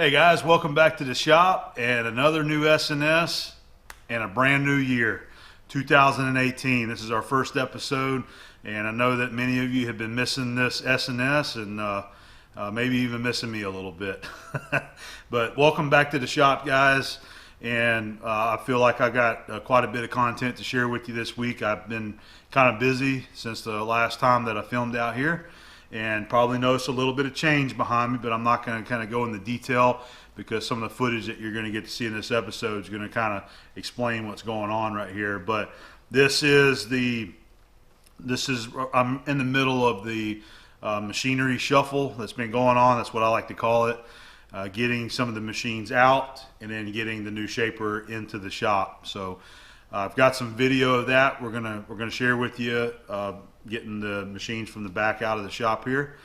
Hey guys, welcome back to the shop and another new SNS and a brand new year, 2018. This is our first episode, and I know that many of you have been missing this SNS and maybe even missing me a little bit. But welcome back to the shop, guys, and I feel like I got quite a bit of content to share with you this week. I've been kind of busy since the last time that I filmed out here, and probably noticed a little bit of change behind me, but I'm not going to kind of go into detail because some of the footage that you're going to get to see in this episode is going to kind of explain what's going on right here. But I'm in the middle of the machinery shuffle that's been going on. That's what I like to call it. Getting some of the machines out and then getting the new shaper into the shop. So I've got some video of that we're gonna share with you, getting the machines from the back out of the shop here,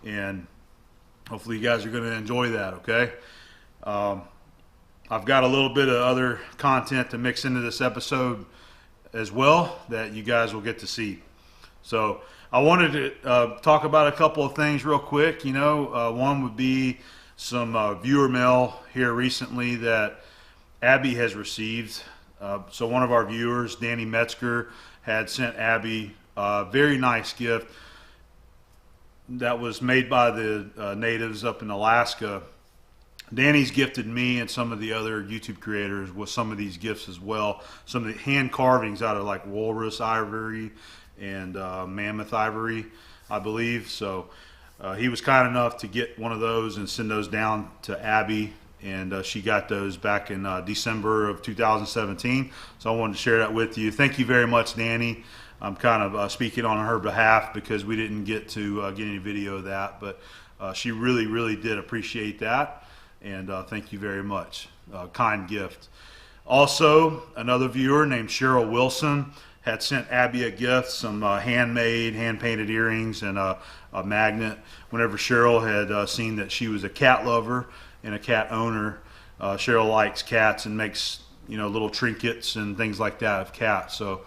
and hopefully you guys are going to enjoy that. Okay, I've got a little bit of other content to mix into this episode as well that you guys will get to see. So I wanted to talk about a couple of things real quick. One would be some viewer mail here recently that Abby has received. So one of our viewers, Danny Metzger, had sent Abby a very nice gift that was made by the natives up in Alaska. Danny's gifted me and some of the other YouTube creators with some of these gifts as well. Some of the hand carvings out of like walrus ivory and mammoth ivory, I believe. So he was kind enough to get one of those and send those down to Abby. And she got those back in December of 2017. So I wanted to share that with you. Thank you very much, Danny. I'm kind of speaking on her behalf because we didn't get to get any video of that. But she really, really did appreciate that. And thank you very much. Kind gift. Also, another viewer named Cheryl Wilson had sent Abby a gift, some handmade, hand-painted earrings and a magnet. Whenever Cheryl had seen that she was a cat lover and a cat owner, Cheryl likes cats and makes little trinkets and things like that of cats. So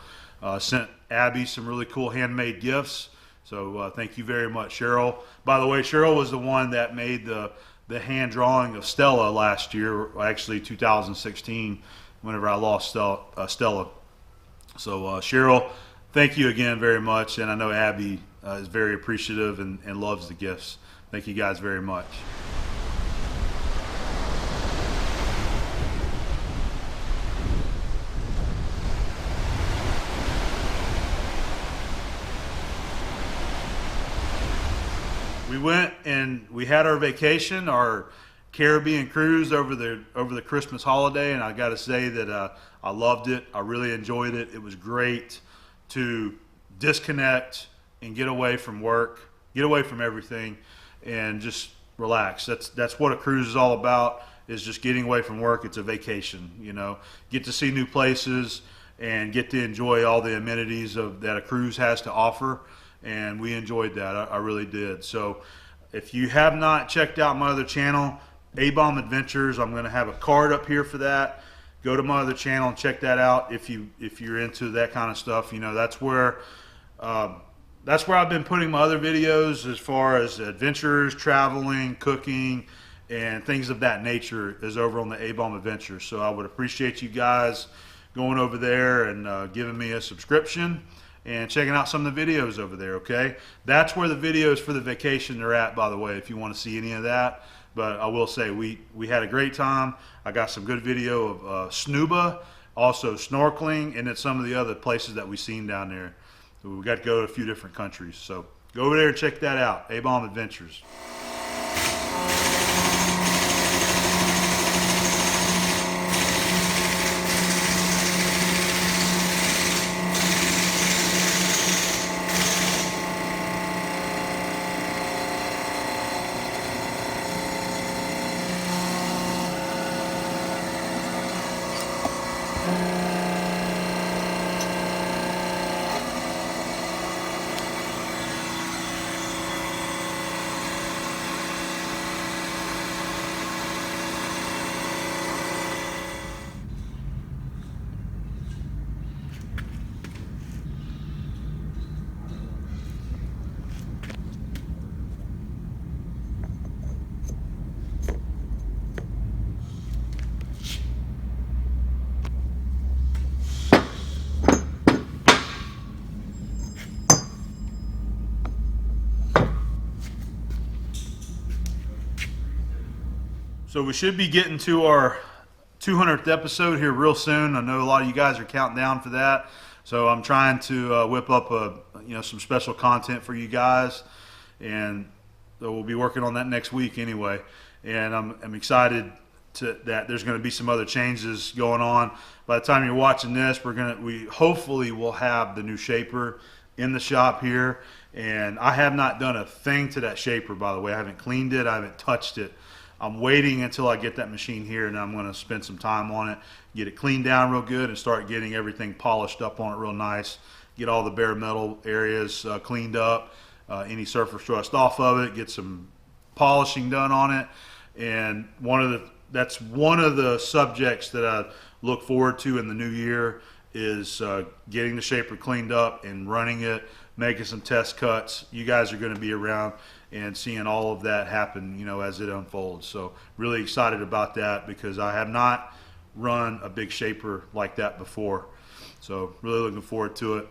sent Abby some really cool handmade gifts. So thank you very much, Cheryl. By the way, Cheryl was the one that made the hand drawing of Stella last year, actually 2016, whenever I lost Stella. So Cheryl, thank you again very much, and I know Abby is very appreciative and loves the gifts. Thank you guys very much. We went and we had our vacation, our Caribbean cruise over the Christmas holiday, and I got to say that I loved it. I really enjoyed it. It was great to disconnect and get away from work, get away from everything, and just relax. That's what a cruise is all about, is just getting away from work. It's a vacation, Get to see new places and get to enjoy all the amenities that a cruise has to offer. And we enjoyed that. I really did. So if you have not checked out my other channel, Abom Adventures, I'm going to have a card up here for that. Go to my other channel and check that out if you're into that kind of stuff. That's where I've been putting my other videos as far as adventures, traveling, cooking, and things of that nature is over on the Abom Adventures. So I would appreciate you guys going over there and giving me a subscription and checking out some of the videos over there, okay? That's where the videos for the vacation are at, by the way, if you want to see any of that. But I will say, we had a great time. I got some good video of snuba, also snorkeling, and then some of the other places that we've seen down there. So we got to go to a few different countries. So go over there and check that out, Abom Adventures. So we should be getting to our 200th episode here real soon. I know a lot of you guys are counting down for that. So I'm trying to whip up some special content for you guys, and we'll be working on that next week anyway. And I'm excited that there's going to be some other changes going on. By the time you're watching this, we hopefully will have the new shaper in the shop here. And I have not done a thing to that shaper, by the way. I haven't cleaned it. I haven't touched it. I'm waiting until I get that machine here, and I'm going to spend some time on it, get it cleaned down real good, and start getting everything polished up on it real nice. Get all the bare metal areas cleaned up, any surface rust off of it, get some polishing done on it. And that's one of the subjects that I look forward to in the new year is getting the shaper cleaned up and running it, making some test cuts. You guys are going to be around and seeing all of that happen, as it unfolds. So really excited about that because I have not run a big shaper like that before. So really looking forward to it.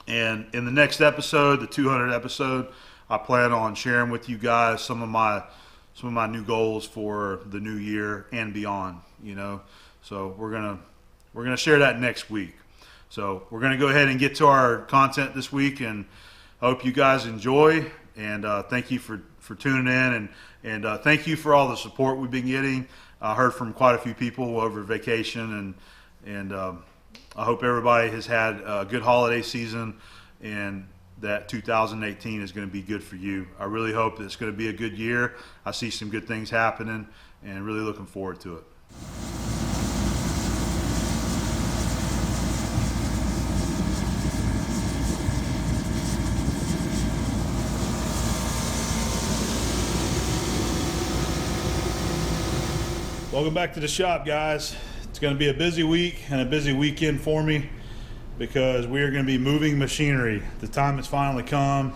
And in the next episode, the 200th episode, I plan on sharing with you guys some of my new goals for the new year and beyond, So we're gonna share that next week. So we're gonna go ahead and get to our content this week, and I hope you guys enjoy. And thank you for tuning in, and thank you for all the support we've been getting. I heard from quite a few people over vacation, and I hope everybody has had a good holiday season, and that 2018 is going to be good for you. I really hope that it's going to be a good year. I see some good things happening, and really looking forward to it. Welcome back to the shop, guys. It's going to be a busy week and a busy weekend for me because we are going to be moving machinery. The time has finally come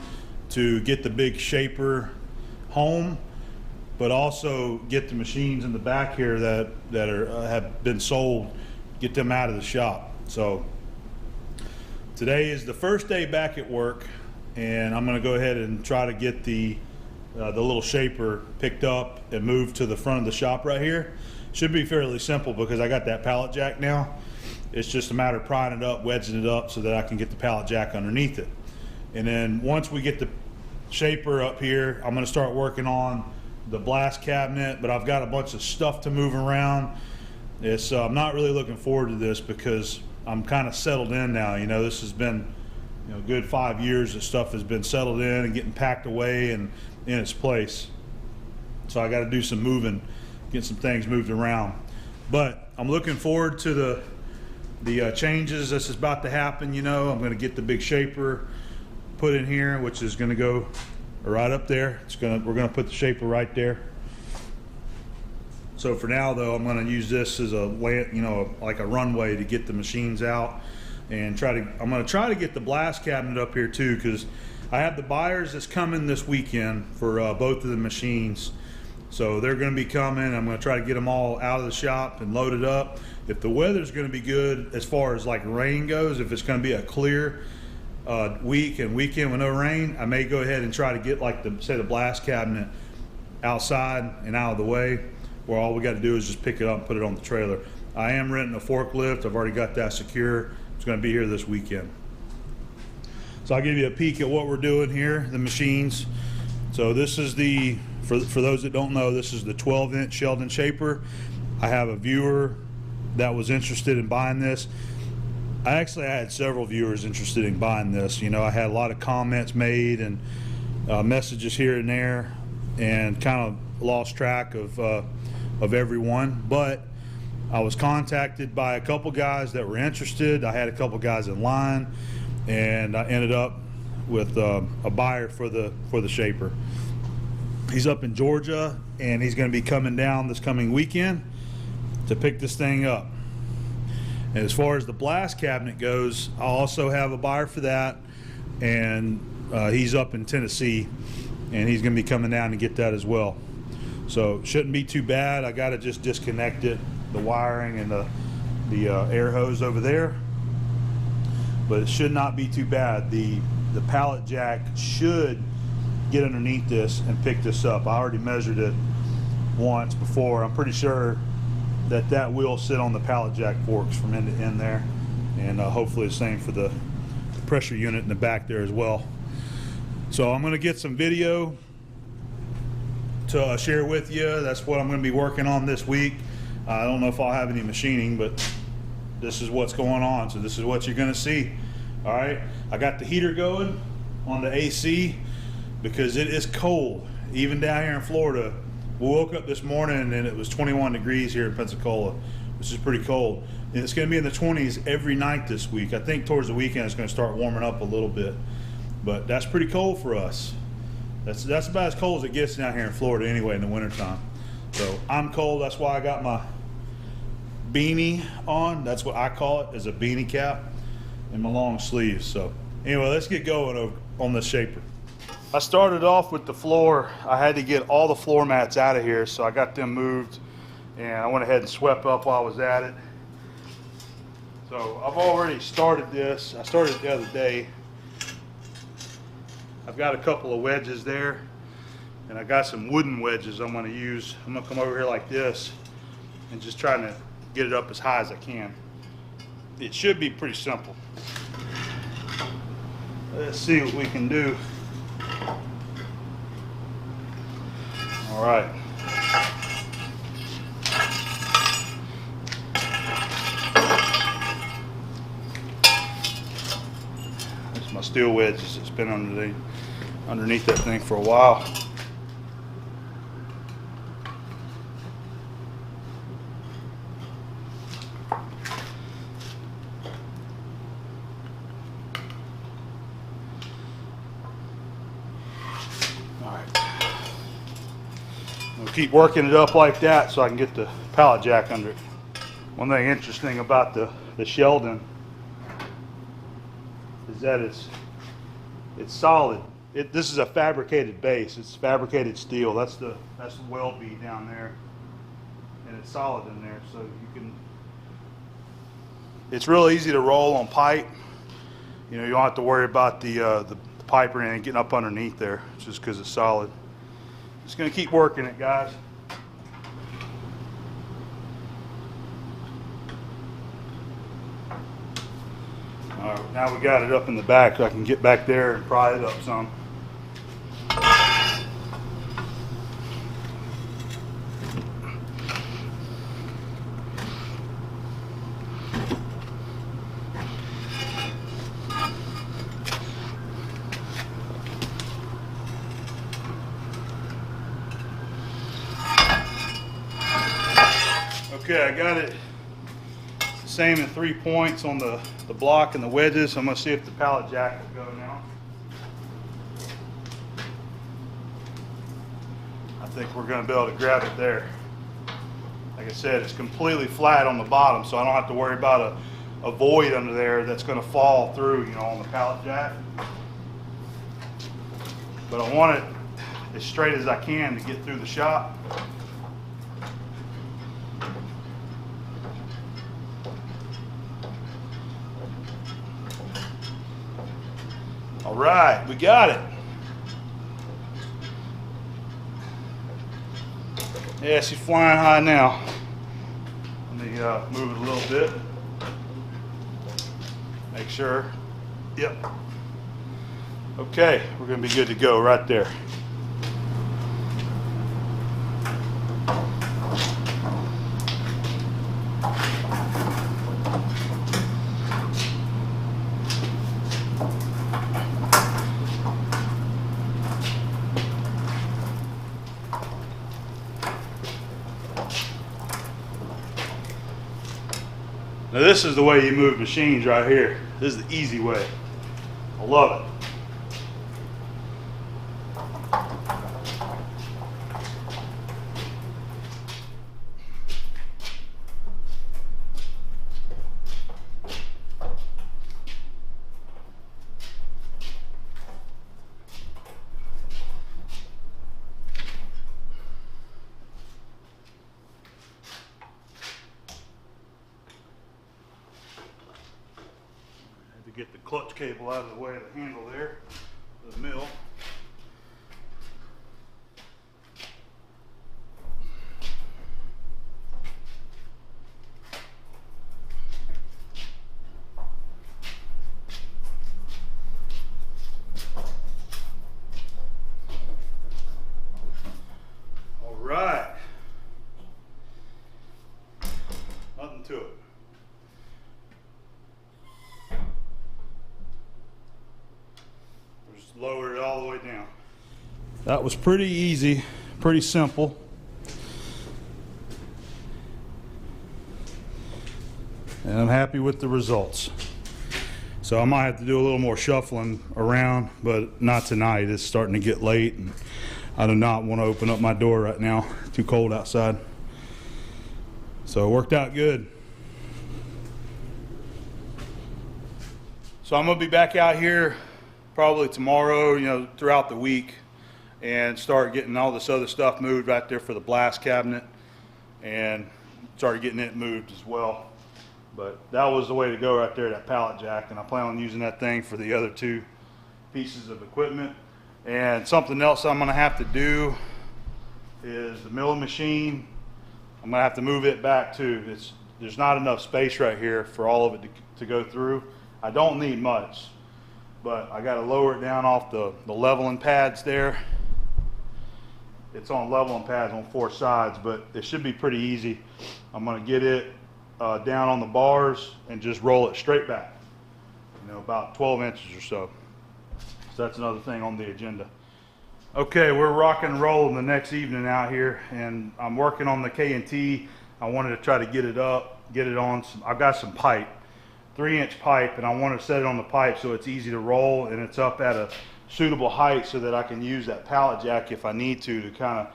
to get the big shaper home, but also get the machines in the back here that have been sold, get them out of the shop. So today is the first day back at work, and I'm going to go ahead and try to get the little shaper picked up and moved to the front of the shop right here. Should be fairly simple because I got that pallet jack now. It's just a matter of prying it up, wedging it up so that I can get the pallet jack underneath it. And then once we get the shaper up here, I'm going to start working on the blast cabinet, but I've got a bunch of stuff to move around. I'm not really looking forward to this because I'm kind of settled in now. This has been a good 5 years that stuff has been settled in and getting packed away and in its place. So I got to do some moving, get some things moved around. But I'm looking forward to the changes that's about to happen. I'm going to get the big shaper put in here, which is going to go right up there. We're going to put the shaper right there. So for now, though, I'm going to use this as like a runway to get the machines out, and I'm going to try to get the blast cabinet up here too, because I have the buyers that's coming this weekend for both of the machines. So they're going to be coming. I'm going to try to get them all out of the shop and loaded up. If the weather's going to be good as far as like rain goes, if it's going to be a clear week and weekend with no rain, I may go ahead and try to get the blast cabinet outside and out of the way, where all we got to do is just pick it up and put it on the trailer. I am renting a forklift. I've already got that secure. It's going to be here this weekend. So I'll give you a peek at what we're doing here, the machines. So this is for those that don't know, this is the 12-inch Sheldon shaper. I have a viewer that was interested in buying this. I had several viewers interested in buying this. I had a lot of comments made and messages here and there, and kind of lost track of everyone. But I was contacted by a couple guys that were interested. I had a couple guys in line, and I ended up with a buyer for the shaper. He's up in Georgia, and he's going to be coming down this coming weekend to pick this thing up. And as far as the blast cabinet goes, I also have a buyer for that, and he's up in Tennessee, and he's going to be coming down to get that as well. So shouldn't be too bad. I got to just disconnect it, the wiring and the air hose over there, but it should not be too bad. The pallet jack should get underneath this and pick this up. I already measured it once before. I'm pretty sure that that will sit on the pallet jack forks from end to end there, and hopefully the same for the pressure unit in the back there as well. So I'm going to get some video to share with you. That's what I'm going to be working on this week. I don't know if I'll have any machining, but this is what's going on. So this is what you're going to see. All right, I got the heater going on the AC because it is cold, even down here in Florida. We woke up this morning and it was 21 degrees here in Pensacola, which is pretty cold. And it's going to be in the 20s every night this week. I think towards the weekend it's going to start warming up a little bit, but that's pretty cold for us. That's about as cold as it gets down here in Florida anyway in the wintertime. So I'm cold. That's why I got my beanie on. That's what I call it, is a beanie cap, and my long sleeves. So anyway, let's get going on this shaper. I started off with the floor. I had to get all the floor mats out of here, so I got them moved, and I went ahead and swept up while I was at it. So I've already started this. I started it the other day. I've got a couple of wedges there, and I got some wooden wedges I'm going to use. I'm going to come over here like this and just trying to get it up as high as I can. It should be pretty simple. Let's see what we can do. All right. There's my steel wedges. It's been underneath that thing for a while. We'll keep working it up like that so I can get the pallet jack under it. One thing interesting about the Sheldon is that it's solid. This is a fabricated base. It's fabricated steel. That's the weld bead down there, and it's solid in there. So you can. It's real easy to roll on pipe. You know, you don't have to worry about the pipe or anything getting up underneath there, just because it's solid. Just going to keep working it, guys. All right, now we got it up in the back. I can get back there and pry it up some. Okay, I got it the same in 3 points on the block and the wedges. I'm going to see if the pallet jack will go now. I think we're going to be able to grab it there. Like I said, it's completely flat on the bottom, so I don't have to worry about a void under there that's going to fall through, you know, on the pallet jack. But I want it as straight as I can to get through the shop. All right, we got it. Yeah, she's flying high now. Let me move it a little bit. Make sure. Yep. Okay, we're going to be good to go right there. Now this is the way you move machines right here. This is the easy way. I love it. Get the clutch cable out of the way of the handle there, the mill. That was pretty easy, pretty simple. And I'm happy with the results. So I might have to do a little more shuffling around, but not tonight. It's starting to get late and I do not want to open up my door right now. Too cold outside. So it worked out good. So I'm gonna be back out here probably tomorrow, you know, throughout the week, and start getting all this other stuff moved right there for the blast cabinet, and started getting it moved as well. But that was the way to go right there, that pallet jack, and I plan on using that thing for the other two pieces of equipment. And something else I'm gonna have to do is the milling machine. I'm gonna have to move it back too. There's not enough space right here for all of it to go through. I don't need much, but I gotta lower it down off the leveling pads there. It's on leveling pads on 4 sides, but it should be pretty easy. I'm gonna get it down on the bars and just roll it straight back, you know, about 12 inches or so. So that's another thing on the agenda. Okay, we're rocking and rolling the next evening out here, and I'm working on the K&T. I wanted to try to get it up, get it on some, I've got some pipe, 3-inch pipe, and I want to set it on the pipe so it's easy to roll and it's up at a suitable height so that I can use that pallet jack if I need to kind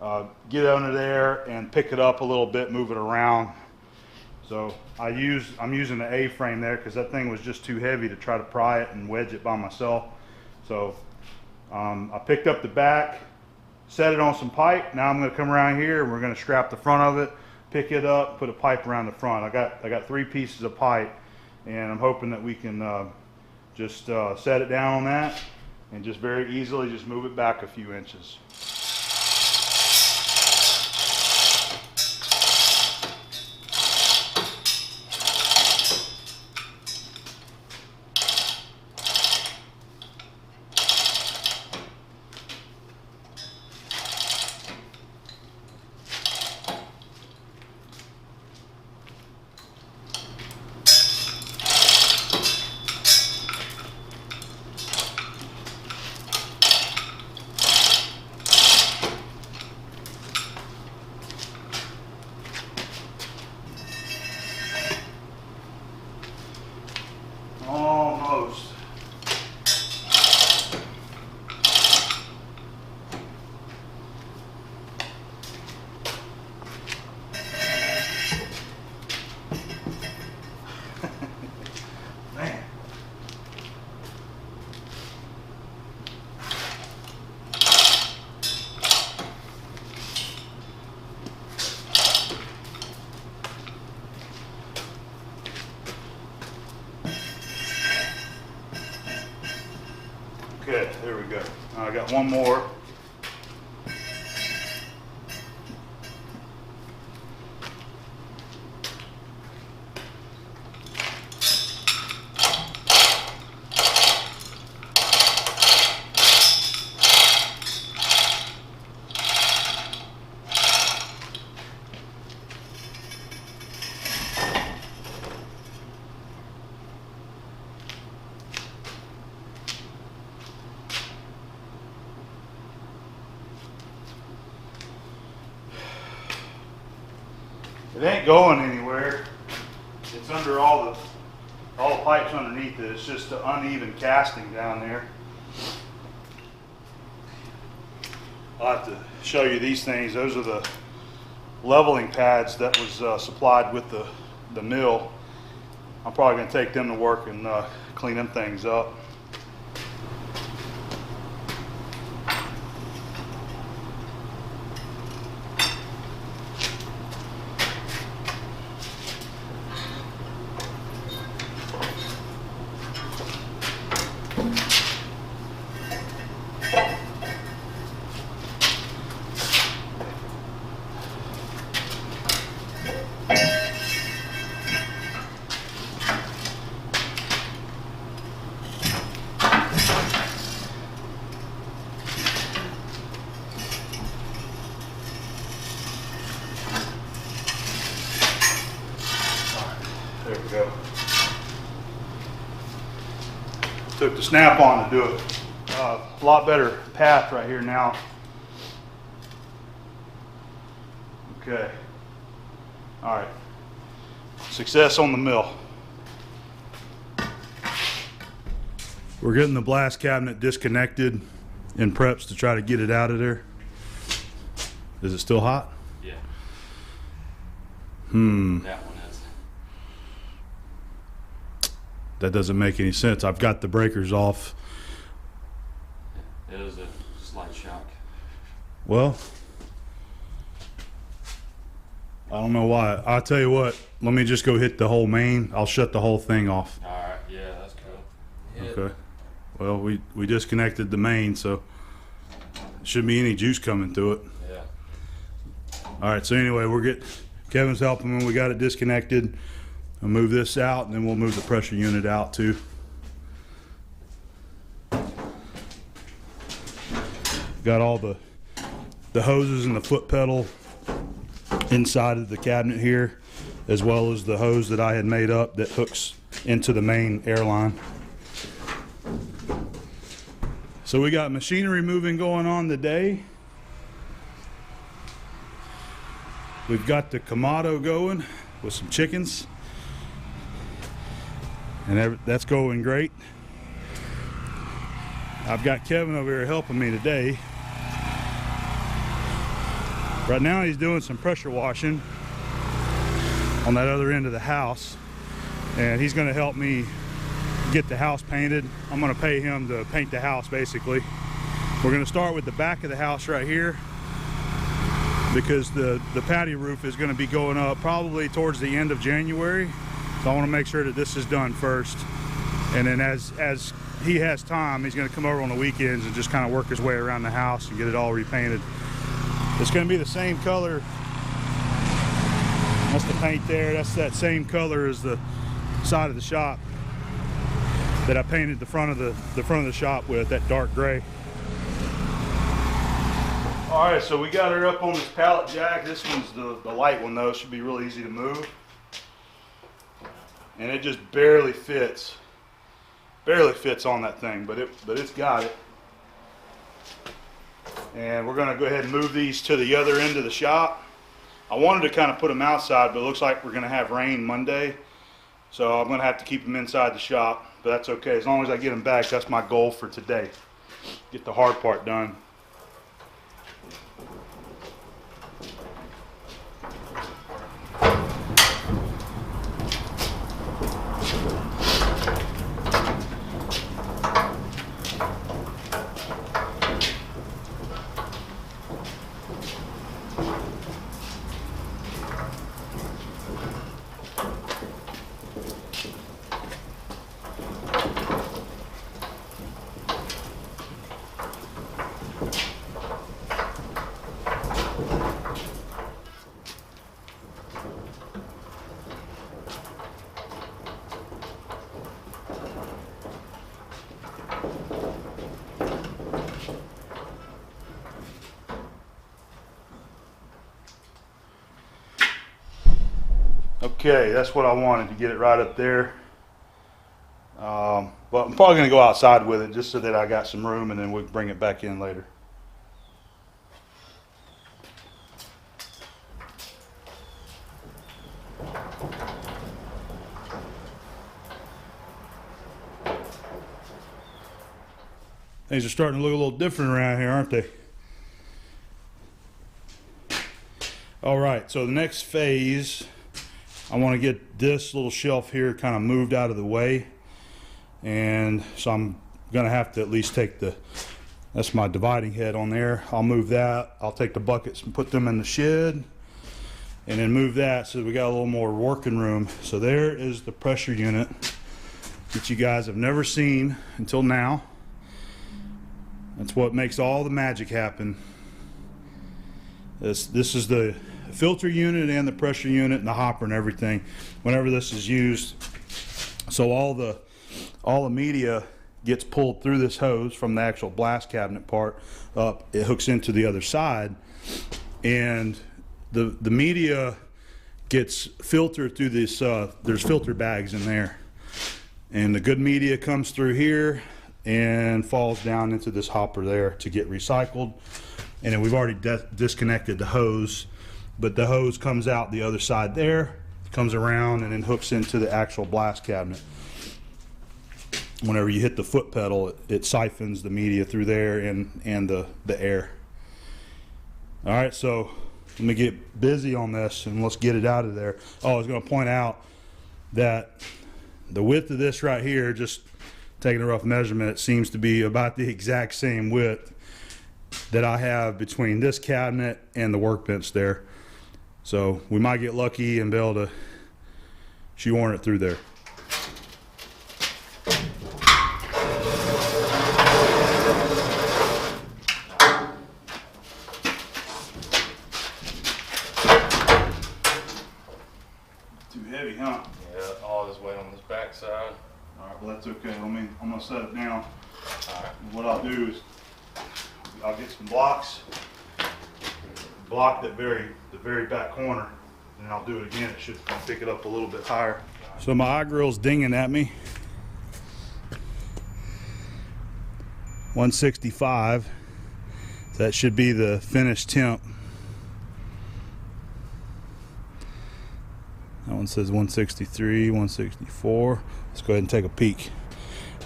of get under there and pick it up a little bit, move it around. So I'm using the A-frame there because that thing was just too heavy to try to pry it and wedge it by myself. So I picked up the back, set it on some pipe. Now I'm going to come around here and we're going to strap the front of it, pick it up, put a pipe around the front. I got 3 pieces of pipe, and I'm hoping that we can just set it down on that and just very easily just move it back a few inches. Almost. Man. Okay, there we go. I got one more. It ain't going anywhere. It's under all the pipes underneath it. It's just the uneven casting down there. I'll have to show you these things. Those are the leveling pads that was supplied with the mill. I'm probably going to take them to work and clean them things up. There we go. Took the snap-on to do it. lot better path right here now. Okay. All right. Success on the mill. We're getting the blast cabinet disconnected in preps to try to get it out of there. Is it still hot? Yeah. That one is. That doesn't make any sense. I've got the breakers off. It was a slight shock. Well, I don't know why. I'll tell you what, let me just go hit the whole main. I'll shut the whole thing off. All right, yeah, that's cool. Okay. Well, we disconnected the main, so shouldn't be any juice coming through it. Yeah. All right, so anyway, Kevin's helping when we got it disconnected. I'll move this out, and then we'll move the pressure unit out too. Got all the hoses and the foot pedal inside of the cabinet here, as well as the hose that I had made up that hooks into the main airline. So we got machinery moving going on today. We've got the Kamado going with some chickens, and that's going great. I've got Kevin over here helping me today. Right now he's doing some pressure washing on that other end of the house, and he's going to help me get the house painted. I'm going to pay him to paint the house basically. We're going to start with the back of the house right here, because the patio roof is going to be going up probably towards the end of January. So I want to make sure that this is done first, and then as he has time, he's going to come over on the weekends and just kind of work his way around the house and get it all repainted. It's going to be the same color. That's the paint there. That's that same color as the side of the shop that I painted the front of the shop with, that dark gray. All right, so we got her up on this pallet jack. This one's the light one though. It should be really easy to move, and it just barely fits on that thing, but it's got it. And we're going to go ahead and move these to the other end of the shop. I wanted to kind of put them outside, but it looks like we're going to have rain Monday, so I'm going to have to keep them inside the shop, but that's okay. As long as I get them back, that's my goal for today. Get the hard part done. Okay, that's what I wanted, to get it right up there. But I'm probably going to go outside with it just so that I got some room, and then we'll bring it back in later. Things are starting to look a little different around here, aren't they? All right, so the next phase, I want to get this little shelf here kind of moved out of the way, and so I'm going to have to at least take that's my dividing head on there. I'll move that. I'll take the buckets and put them in the shed, and then move that so that we got a little more working room. So there is the pressure unit that you guys have never seen until now. That's what makes all the magic happen. This is the filter unit and the pressure unit and the hopper and everything whenever this is used. So all the media gets pulled through this hose from the actual blast cabinet part up. It hooks into the other side, and the media gets filtered through this. There's filter bags in there, and the good media comes through here. and falls down into this hopper there to get recycled. And then we've already disconnected the hose, but the hose comes out the other side there, comes around, and then hooks into the actual blast cabinet. Whenever you hit the foot pedal, it siphons the media through there and the air. All right, so let me get busy on this and let's get it out of there. Oh, I was going to point out that the width of this right here, just taking a rough measurement, it seems to be about the exact same width that I have between this cabinet and the workbench there. So we might get lucky and be able to shoehorn it through there. Too heavy, huh? Yeah, all this weight on this back side. All right, well that's okay. I'm gonna set it down. All right. And what I'll do is I'll get some blocks, block the very back corner, and I'll do it again. It should pick it up a little bit higher. So my eye grill's dinging at me. 165. So that should be the finished temp. That one says 163, 164. Let's go ahead and take a peek.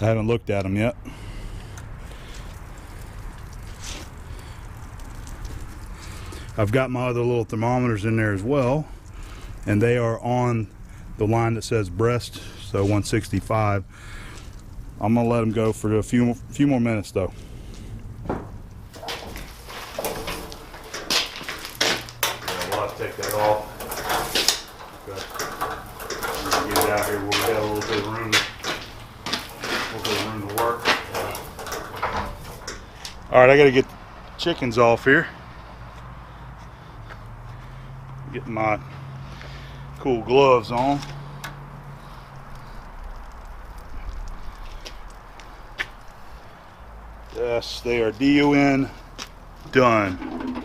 I haven't looked at them yet. I've got my other little thermometers in there as well, and they are on the line that says breast, so 165. I'm gonna let them go for a few more minutes though. Yeah, we'll have to take that off. Okay. Get it out here where we have a little bit of room to work. All right, I got to get the chickens off here. Getting my cool gloves on. Yes, they are DUN done.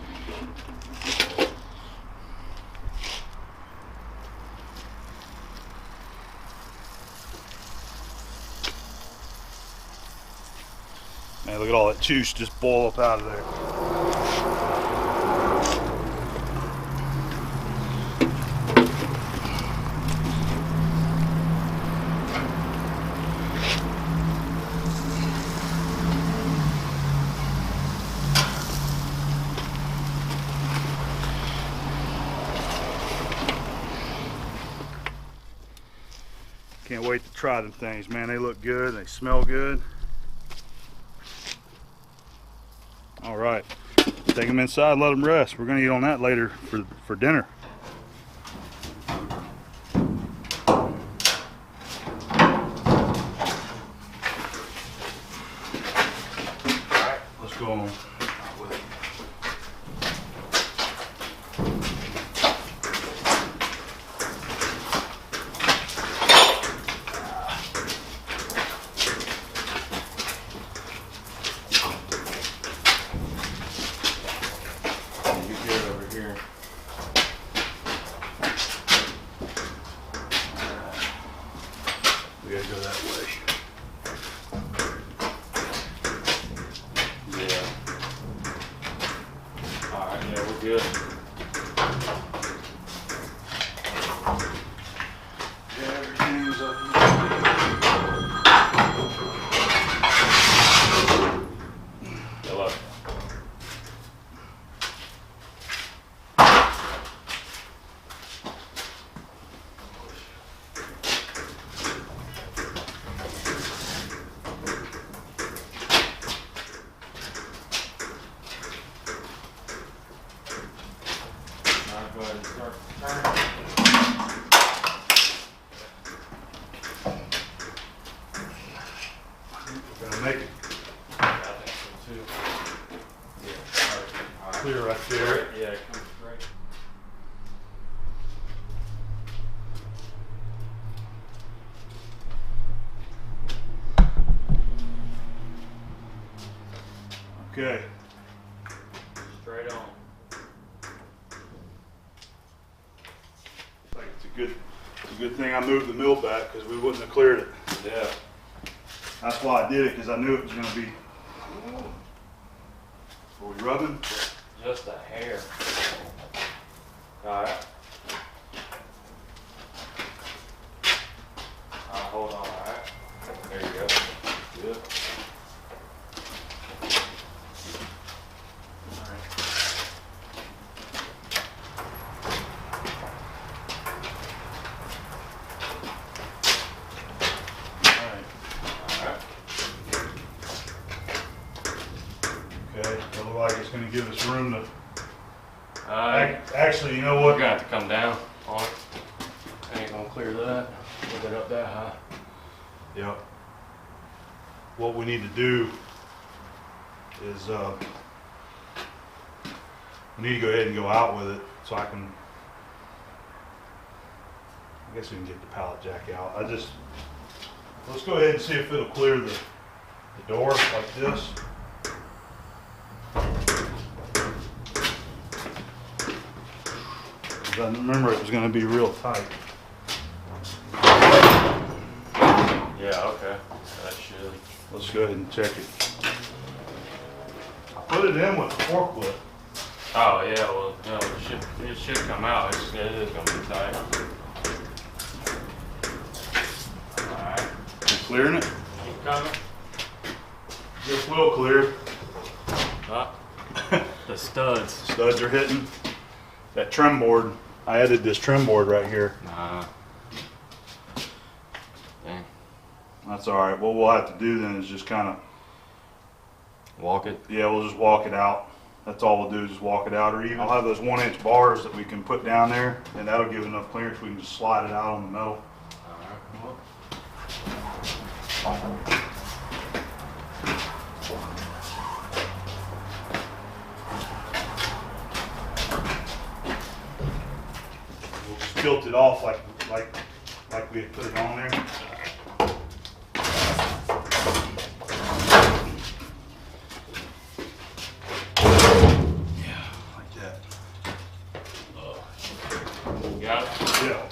Man, look at all that juice just boil up out of there. Can't wait to try them things, man. They look good, they smell good. All right, take them inside, let them rest. We're gonna eat on that later for dinner. All right, let's go on. We gotta go that way. Yeah. All right. Yeah, we're good. Yeah, everything's up. Hello. Go ahead and start turning. We're gonna make it I think so too. Yeah. All right. clear right there. Yeah, it comes straight. Okay. Straight on. It's a good thing I moved the mill back because we wouldn't have cleared it. Yeah. That's why I did it, because I knew it was going to be. Are we rubbing? Just a hair. All right. Hold on. All right. There you go. Good. Okay, that looks like it's going to give us room to. Actually, you know We're what? gonna have to come down on it. I ain't gonna clear that. Put it up that high. Yep. What we need to do is we need to go ahead and go out with it so I guess we can get the pallet jack out. Let's go ahead and see if it'll clear the door like this. I remember it was going to be real tight. Yeah, okay. That should. Let's go ahead and check it. I put it in with the forklift. Oh yeah, well no, it should come out. It is gonna be tight. Alright. You clearing it? Keep coming. This will clear. The studs. Studs are hitting. That trim board, I added this trim board right here. Nah. Dang. That's all right. What we'll have to do then is just kind of, Walk it. yeah, we'll just walk it out. That's all we'll do is just walk it out. Or even I'll have those 1-inch bars that we can put down there, and that'll give enough clearance. We can just slide it out on the metal. Alright, We'll just tilt it off like we had put it on there. got it? Yeah.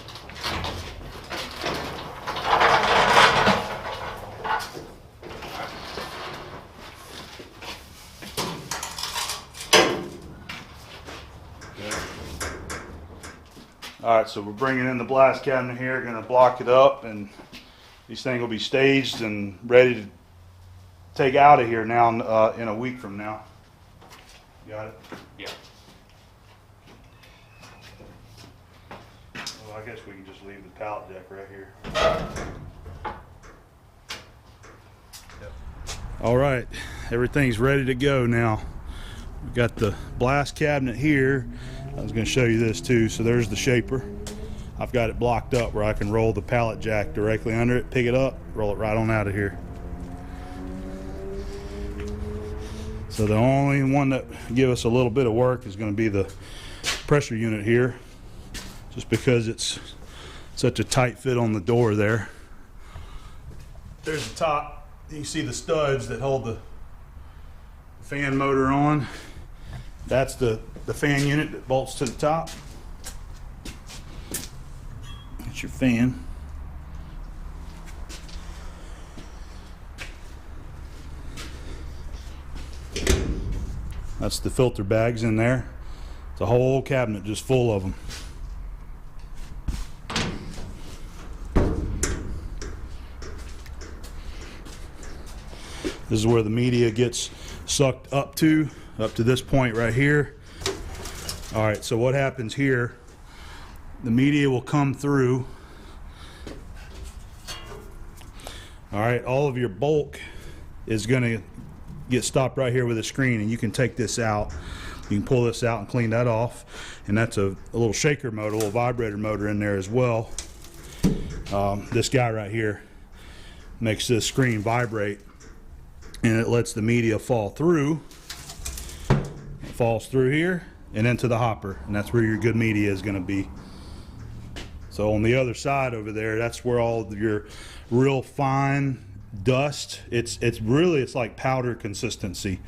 All right, so we're bringing in the blast cabinet here, going to block it up, and these things will be staged and ready to take out of here now in a week from now. Got it? Yeah. Well, I guess we can just leave the pallet deck right here. Yep. All right, everything's ready to go now. We've got the blast cabinet here. I was going to show you this too. So there's the shaper. I've got it blocked up where I can roll the pallet jack directly under it, pick it up, roll it right on out of here. So the only one that give us a little bit of work is going to be the pressure unit here, just because it's such a tight fit on the door there. There's the top. You can see the studs that hold the fan motor on. That's the fan unit that bolts to the top. That's your fan. That's the filter bags in there. It's a whole cabinet just full of them. This is where the media gets sucked up to this point right here. All right, so what happens here, the media will come through. All right, all of your bulk is gonna get stopped right here with a screen, and you can take this out. You can pull this out and clean that off. And that's a little shaker motor, a little vibrator motor in there as well. This guy right here makes this screen vibrate, and it lets the media fall through. It falls through here and into the hopper, and that's where your good media is going to be. So on the other side over there, that's where all of your real fine dust, it's like powder consistency.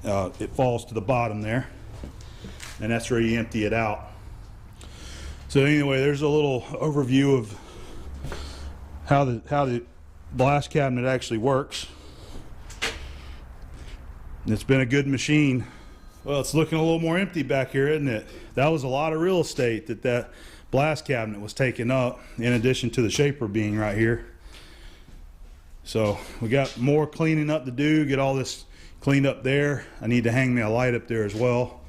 It falls to the bottom there, and that's where you empty it out. So anyway, there's a little overview of how the blast cabinet actually works. It's been a good machine. Well, it's looking a little more empty back here, isn't it? That was a lot of real estate that blast cabinet was taking up, in addition to the shaper being right here. So we got more cleaning up to do, get all this cleaned up there. I need to hang me a light up there as well.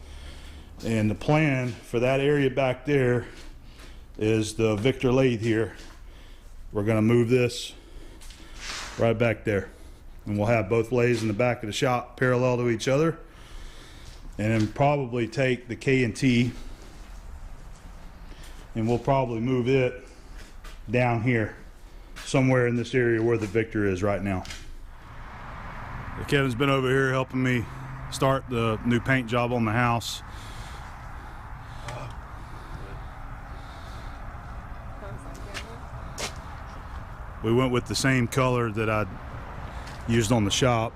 And the plan for that area back there is the Victor lathe here. We're gonna move this right back there. And we'll have both lathes in the back of the shop parallel to each other. And then probably take the K&T and we'll probably move it down here, somewhere in this area where the Victor is right now. Kevin's been over here helping me start the new paint job on the house. We went with the same color that I used on the shop.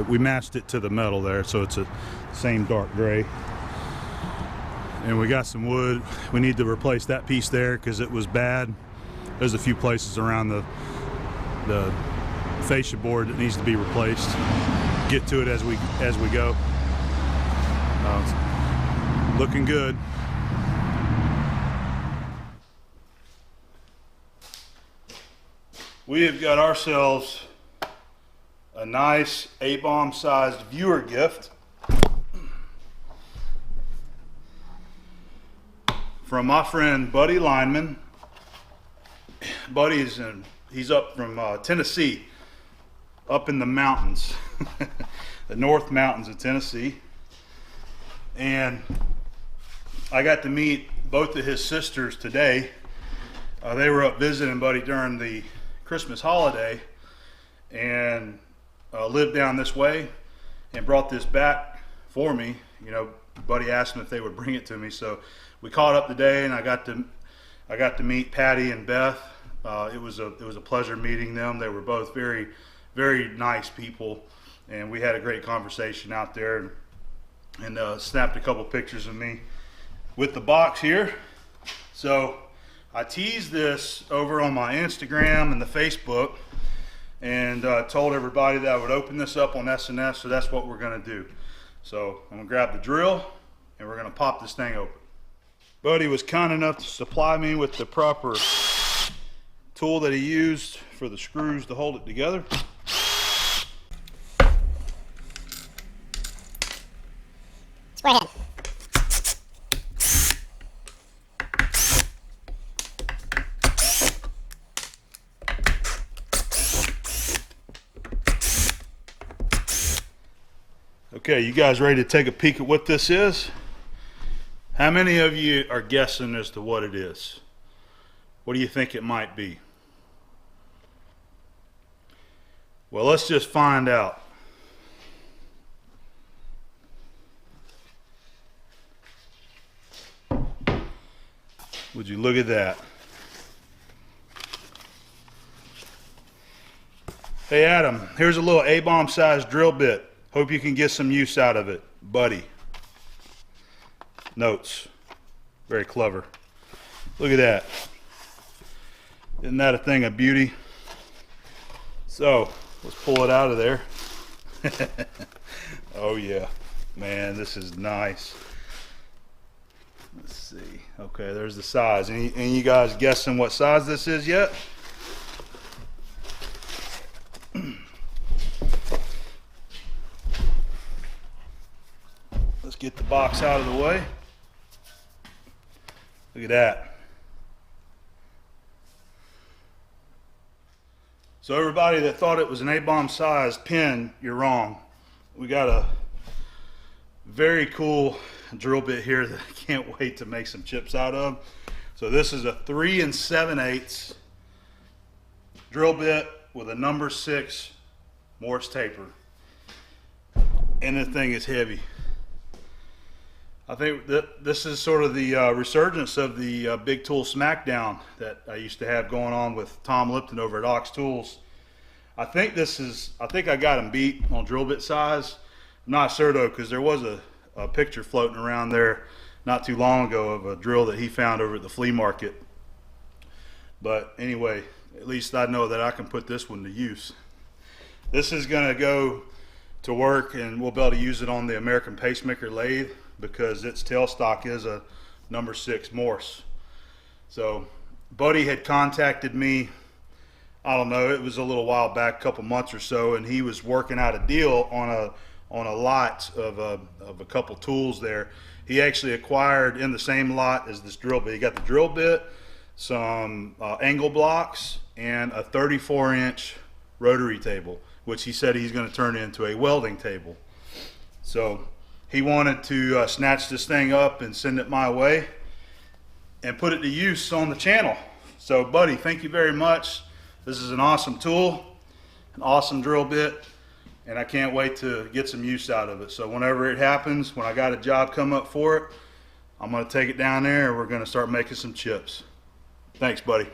We matched it to the metal there, so it's a same dark gray. And we got some wood. We need to replace that piece there because it was bad. There's a few places around the fascia board that needs to be replaced. Get to it as we go. It's looking good. We have got ourselves a nice Abom sized viewer gift from my friend Buddy Lineman. Buddy he's up from Tennessee, up in the mountains, the North Mountains of Tennessee. And I got to meet both of his sisters today. They were up visiting Buddy during the Christmas holiday and lived down this way and brought this back for me. You know, Buddy asked them if they would bring it to me, so we caught up today, and I got to meet Patty and Beth. It was a pleasure meeting them. They were both very, very nice people, and we had a great conversation out there, and snapped a couple pictures of me with the box here. So I teased this over on my Instagram and the Facebook, and told everybody that I would open this up on SNS, so that's what we're gonna do. So I'm gonna grab the drill and we're gonna pop this thing open. Buddy was kind enough to supply me with the proper tool that he used for the screws to hold it together. Square head. Okay, you guys ready to take a peek at what this is? How many of you are guessing as to what it is? What do you think it might be? Well, let's just find out. Would you look at that? Hey Adam, here's a little Abom sized drill bit. Hope you can get some use out of it, buddy. Notes. Very clever. Look at that. Isn't that a thing of beauty? So, let's pull it out of there. Oh yeah. Man, this is nice. Let's see. Okay, there's the size. Any you guys guessing what size this is yet? Let's get the box out of the way. Look at that. So everybody that thought it was an Abom sized pin, you're wrong. We got a very cool drill bit here that I can't wait to make some chips out of. So this is a 3 7/8 drill bit with a number 6 Morse taper. And the thing is heavy. I think that this is sort of the resurgence of the Big Tool Smackdown that I used to have going on with Tom Lipton over at Ox Tools. I think I got him beat on drill bit size. I'm not sure though, because there was a picture floating around there not too long ago of a drill that he found over at the flea market. But anyway, at least I know that I can put this one to use. This is going to go to work, and we'll be able to use it on the American Pacemaker lathe because its tailstock is a number 6 Morse. So Buddy had contacted me, I don't know, it was a little while back, a couple months or so, and he was working out a deal on a lot of a couple tools there. He actually acquired in the same lot as this drill bit. He got the drill bit, some angle blocks, and a 34-inch rotary table, which he said he's going to turn into a welding table. So he wanted to snatch this thing up and send it my way and put it to use on the channel. So Buddy, thank you very much. This is an awesome tool, an awesome drill bit, and I can't wait to get some use out of it. So whenever it happens, when I got a job come up for it, I'm going to take it down there and we're going to start making some chips. Thanks, buddy.